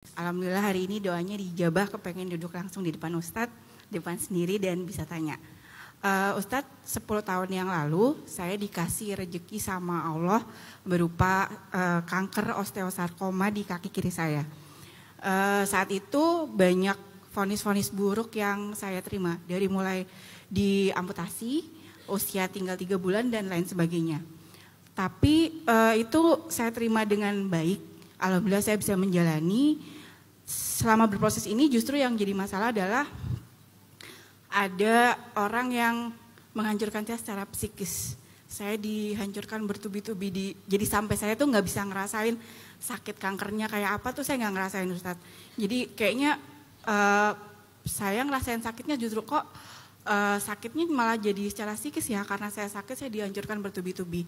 Alhamdulillah hari ini doanya dijabah, kepengen duduk langsung di depan Ustadz, depan sendiri dan bisa tanya. Ustadz, 10 tahun yang lalu saya dikasih rejeki sama Allah berupa kanker osteosarkoma di kaki kiri saya. Saat itu banyak vonis-vonis buruk yang saya terima, dari mulai diamputasi, usia tinggal 3 bulan dan lain sebagainya. Tapi itu saya terima dengan baik. Alhamdulillah saya bisa menjalani. Selama berproses ini justru yang jadi masalah adalah ada orang yang menghancurkan saya secara psikis. Saya dihancurkan bertubi-tubi, jadi sampai saya tuh nggak bisa ngerasain sakit kankernya kayak apa tuh saya nggak ngerasain, Ustadz. Jadi kayaknya saya ngerasain sakitnya justru kok sakitnya malah jadi secara psikis ya, karena saya sakit saya dihancurkan bertubi-tubi.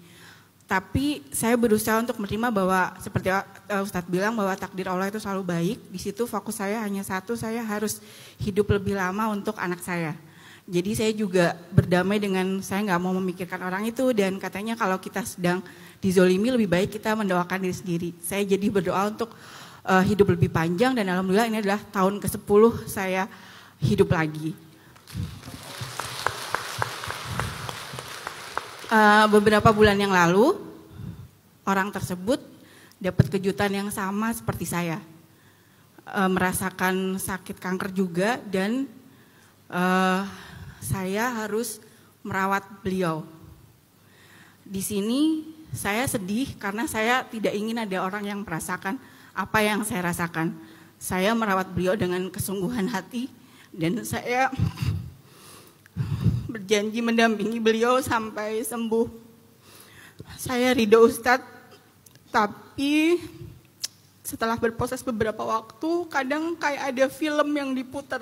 Tapi saya berusaha untuk menerima bahwa seperti Ustadz bilang bahwa takdir Allah itu selalu baik. Di situ fokus saya hanya satu, saya harus hidup lebih lama untuk anak saya. Jadi saya juga berdamai dengan saya nggak mau memikirkan orang itu, dan katanya kalau kita sedang dizolimi lebih baik kita mendoakan diri sendiri. Saya jadi berdoa untuk hidup lebih panjang dan alhamdulillah ini adalah tahun ke-10 saya hidup lagi. Beberapa bulan yang lalu orang tersebut dapat kejutan yang sama seperti saya, merasakan sakit kanker juga dan saya harus merawat beliau. Di sini saya sedih karena saya tidak ingin ada orang yang merasakan apa yang saya rasakan. Saya merawat beliau dengan kesungguhan hati dan saya berjanji mendampingi beliau sampai sembuh. Saya ridho Ustadz, tapi setelah berproses beberapa waktu, kadang kayak ada film yang diputar.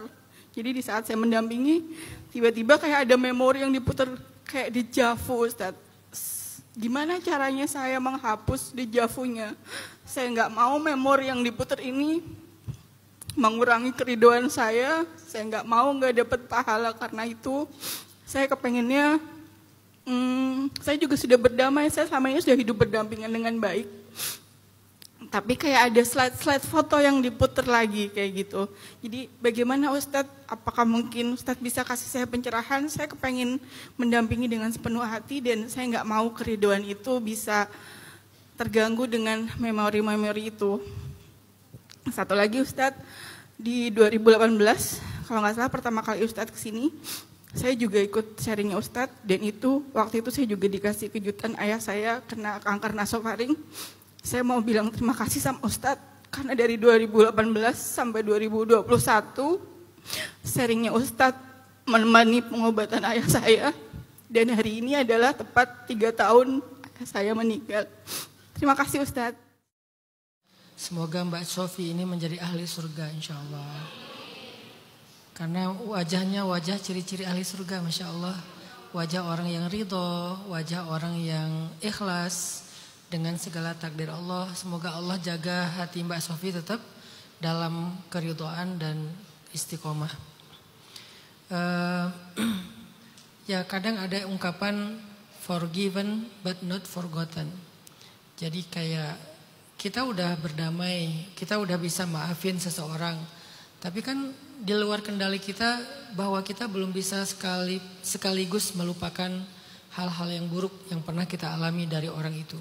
Jadi di saat saya mendampingi, tiba-tiba kayak ada memori yang diputar, kayak deja vu, Ustadz. Gimana caranya saya menghapus deja vu-nya? Saya nggak mau memori yang diputar ini mengurangi keridoan saya nggak mau nggak dapat pahala karena itu. Saya kepengennya, saya juga sudah berdamai, saya selama ini sudah hidup berdampingan dengan baik. Tapi kayak ada slide-slide foto yang diputar lagi kayak gitu. Jadi bagaimana Ustadz, apakah mungkin Ustadz bisa kasih saya pencerahan? Saya kepengen mendampingi dengan sepenuh hati dan saya nggak mau keridoan itu bisa terganggu dengan memori-memori itu. Satu lagi Ustadz, di 2018, kalau nggak salah pertama kali Ustadz kesini, saya juga ikut sharingnya Ustadz dan itu waktu itu saya juga dikasih kejutan ayah saya kena kanker nasofaring. Saya mau bilang terima kasih sama Ustadz karena dari 2018 sampai 2021 sharingnya Ustadz menemani pengobatan ayah saya dan hari ini adalah tepat 3 tahun ayah saya meninggal. Terima kasih Ustadz. Semoga Mbak Sofi ini menjadi ahli surga insya Allah. Karena wajahnya wajah ciri-ciri ahli surga, Masya Allah. Wajah orang yang ridho, wajah orang yang ikhlas dengan segala takdir Allah. Semoga Allah jaga hati Mbak Sofi tetap dalam keridhaan dan istiqomah. Ya kadang ada ungkapan forgiven but not forgotten. Jadi kayak kita udah berdamai, kita udah bisa maafin seseorang. Tapi kan di luar kendali kita bahwa kita belum bisa sekaligus melupakan hal-hal yang buruk yang pernah kita alami dari orang itu.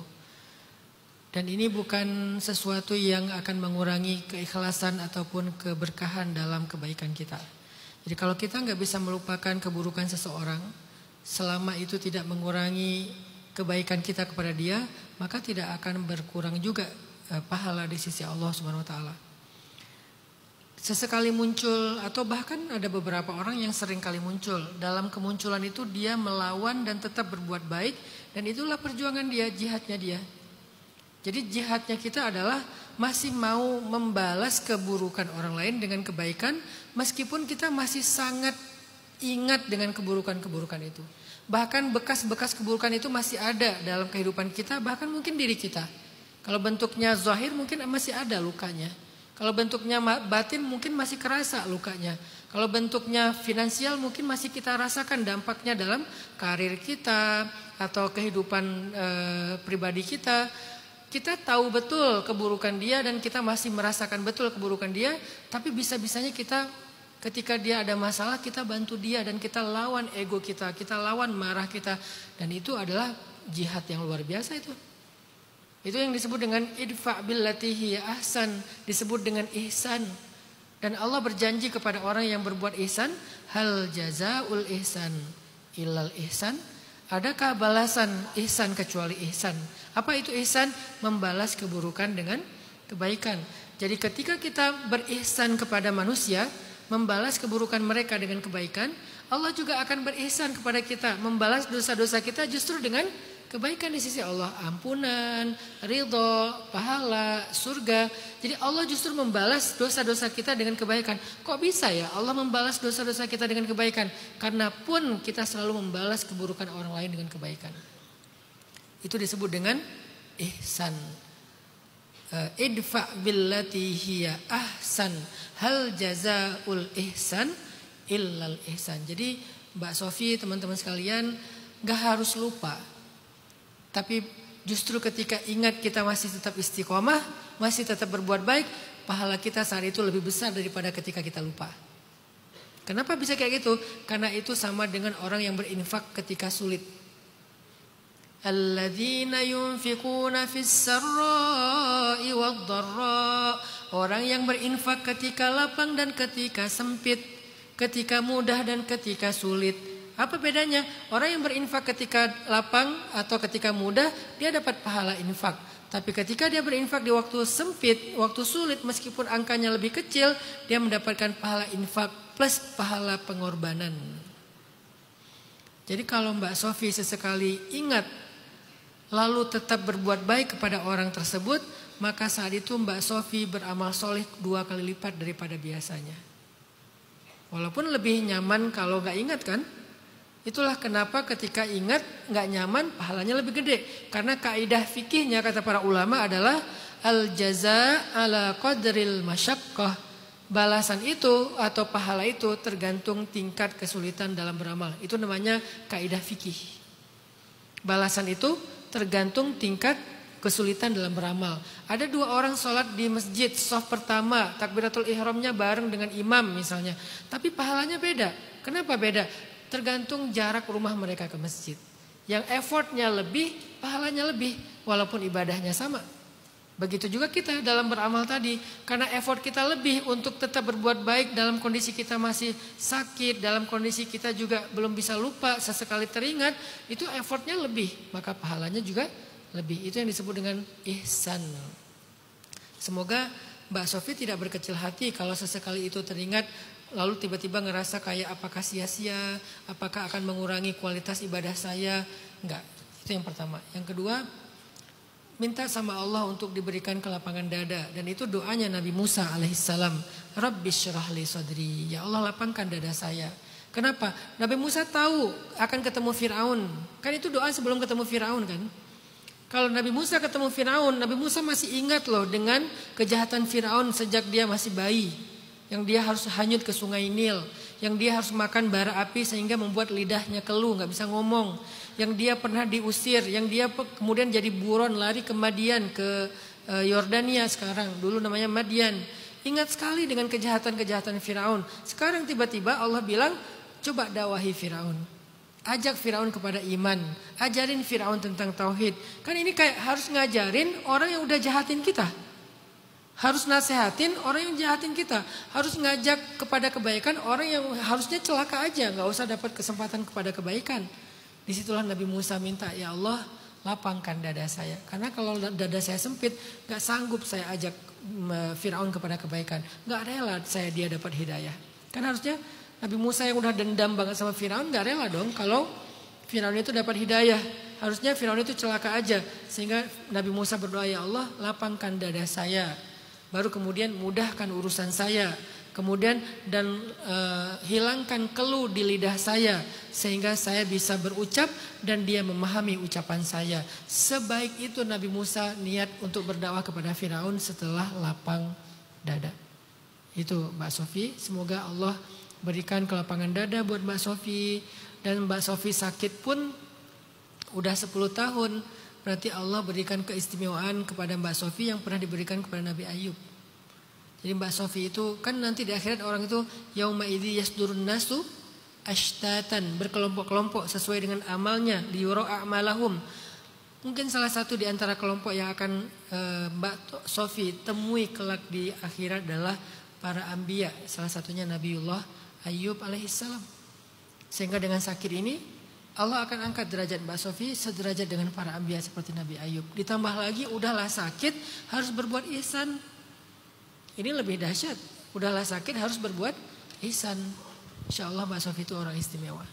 Dan ini bukan sesuatu yang akan mengurangi keikhlasan ataupun keberkahan dalam kebaikan kita. Jadi kalau kita nggak bisa melupakan keburukan seseorang, selama itu tidak mengurangi kebaikan kita kepada dia, maka tidak akan berkurang juga pahala di sisi Allah Subhanahu wa taala. Sesekali muncul atau bahkan ada beberapa orang yang sering kali muncul. Dalam kemunculan itu dia melawan dan tetap berbuat baik dan itulah perjuangan dia, jihadnya dia. Jadi jihadnya kita adalah masih mau membalas keburukan orang lain dengan kebaikan meskipun kita masih sangat ingat dengan keburukan-keburukan itu. Bahkan bekas-bekas keburukan itu masih ada dalam kehidupan kita, bahkan mungkin diri kita. Kalau bentuknya zahir mungkin masih ada lukanya. Kalau bentuknya batin mungkin masih kerasa lukanya. Kalau bentuknya finansial mungkin masih kita rasakan dampaknya dalam karir kita atau kehidupan pribadi kita. kita tahu betul keburukan dia dan kita masih merasakan betul keburukan dia, tapi bisa-bisanya kita ketika dia ada masalah kita bantu dia dan kita lawan ego kita lawan marah kita, dan itu adalah jihad yang luar biasa itu. Itu yang disebut dengan idfa billati hiya ahsan, disebut dengan ihsan. Dan Allah berjanji kepada orang yang berbuat ihsan, hal jazaul ihsan illal ihsan. Adakah balasan ihsan kecuali ihsan? Apa itu ihsan? Membalas keburukan dengan kebaikan. Jadi ketika kita berihsan kepada manusia, membalas keburukan mereka dengan kebaikan, Allah juga akan berihsan kepada kita, membalas dosa-dosa kita justru dengan kebaikan di sisi Allah. Ampunan, ridho, pahala, surga. Jadi Allah justru membalas dosa-dosa kita dengan kebaikan. Kok bisa ya Allah membalas dosa-dosa kita dengan kebaikan? Karena pun kita selalu membalas keburukan orang lain dengan kebaikan. Itu disebut dengan ihsan. Idfa billati hiya ahsan, hal jazaul ihsan illal ihsan. Jadi Mbak Sofi, teman-teman sekalian, gak harus lupa. Tapi justru ketika ingat kita masih tetap istiqomah, masih tetap berbuat baik, pahala kita saat itu lebih besar daripada ketika kita lupa. Kenapa bisa kayak gitu? Karena itu sama dengan orang yang berinfak ketika sulit. Alladzina yunfikuna fis sarra'i wad-dharra. Orang yang berinfak ketika lapang dan ketika sempit, ketika mudah dan ketika sulit. Apa bedanya? Orang yang berinfak ketika lapang atau ketika mudah, dia dapat pahala infak. Tapi ketika dia berinfak di waktu sempit, waktu sulit, meskipun angkanya lebih kecil, dia mendapatkan pahala infak plus pahala pengorbanan. Jadi kalau Mbak Sofi sesekali ingat, lalu tetap berbuat baik kepada orang tersebut, maka saat itu Mbak Sofi beramal soleh 2 kali lipat daripada biasanya. Walaupun lebih nyaman kalau gak ingat kan? Itulah kenapa ketika ingat gak nyaman pahalanya lebih gede. Karena kaidah fikihnya kata para ulama adalah al jaza ala qadril masyaqqah. Balasan itu atau pahala itu tergantung tingkat kesulitan dalam beramal. Itu namanya kaidah fikih. Balasan itu tergantung tingkat kesulitan dalam beramal. Ada 2 orang sholat di masjid, shaf pertama, takbiratul ihramnya bareng dengan imam misalnya. Tapi pahalanya beda. Kenapa beda? Tergantung jarak rumah mereka ke masjid. Yang effortnya lebih, pahalanya lebih, walaupun ibadahnya sama. Begitu juga kita dalam beramal tadi. Karena effort kita lebih untuk tetap berbuat baik dalam kondisi kita masih sakit, dalam kondisi kita juga belum bisa lupa, sesekali teringat, itu effortnya lebih, maka pahalanya juga lebih. Itu yang disebut dengan ihsan. Semoga Mbak Sofi tidak berkecil hati kalau sesekali itu teringat, lalu tiba-tiba ngerasa kayak apakah sia-sia, apakah akan mengurangi kualitas ibadah saya. Enggak, itu yang pertama. Yang kedua, minta sama Allah untuk diberikan kelapangan dada. Dan itu doanya Nabi Musa alaihissalam. Rabbi syrah li sadri. Ya Allah, lapangkan dada saya. Kenapa? Nabi Musa tahu akan ketemu Fir'aun. Kan itu doa sebelum ketemu Fir'aun kan? Kalau Nabi Musa ketemu Fir'aun, Nabi Musa masih ingat loh dengan kejahatan Fir'aun sejak dia masih bayi. Yang dia harus hanyut ke sungai Nil. Yang dia harus makan bara api sehingga membuat lidahnya keluh, gak bisa ngomong. Yang dia pernah diusir, yang dia kemudian jadi buron lari ke Madian, ke Yordania sekarang. Dulu namanya Madian. Ingat sekali dengan kejahatan-kejahatan Firaun. Sekarang tiba-tiba Allah bilang, coba dakwahi Firaun. Ajak Firaun kepada iman. Ajarin Firaun tentang tauhid. Kan ini kayak harus ngajarin orang yang udah jahatin kita. Harus nasehatin orang yang jahatin kita. Harus ngajak kepada kebaikan orang yang harusnya celaka aja. Gak usah dapat kesempatan kepada kebaikan. Disitulah Nabi Musa minta, ya Allah lapangkan dada saya. Karena kalau dada saya sempit, gak sanggup saya ajak Fir'aun kepada kebaikan. Gak rela saya dia dapat hidayah. Kan harusnya Nabi Musa yang udah dendam banget sama Fir'aun gak rela dong kalau Fir'aun itu dapat hidayah. Harusnya Fir'aun itu celaka aja. Sehingga Nabi Musa berdoa, ya Allah lapangkan dada saya. Baru kemudian mudahkan urusan saya. Kemudian dan hilangkan keluh di lidah saya. Sehingga saya bisa berucap dan dia memahami ucapan saya. Sebaik itu Nabi Musa niat untuk berdakwah kepada Firaun setelah lapang dada. Itu Mbak Sofi. Semoga Allah berikan kelapangan dada buat Mbak Sofi. Dan Mbak Sofi sakit pun udah 10 tahun. berarti Allah berikan keistimewaan kepada Mbak Sofi yang pernah diberikan kepada Nabi Ayub. Jadi Mbak Sofi itu kan nanti di akhirat orang itu yauma idzi yasdurun nasu ashtatan, berkelompok-kelompok sesuai dengan amalnya, liyura a'malahum. Mungkin salah satu di antara kelompok yang akan Mbak Sofi temui kelak di akhirat adalah para anbiya, salah satunya Nabiullah Ayub alaihissalam. Sehingga dengan sakit ini Allah akan angkat derajat Mbak Sofi sederajat dengan para anbiya seperti Nabi Ayub. Ditambah lagi udahlah sakit harus berbuat ihsan. Ini lebih dahsyat. Udahlah sakit harus berbuat ihsan. Insyaallah Mbak Sofi itu orang istimewa.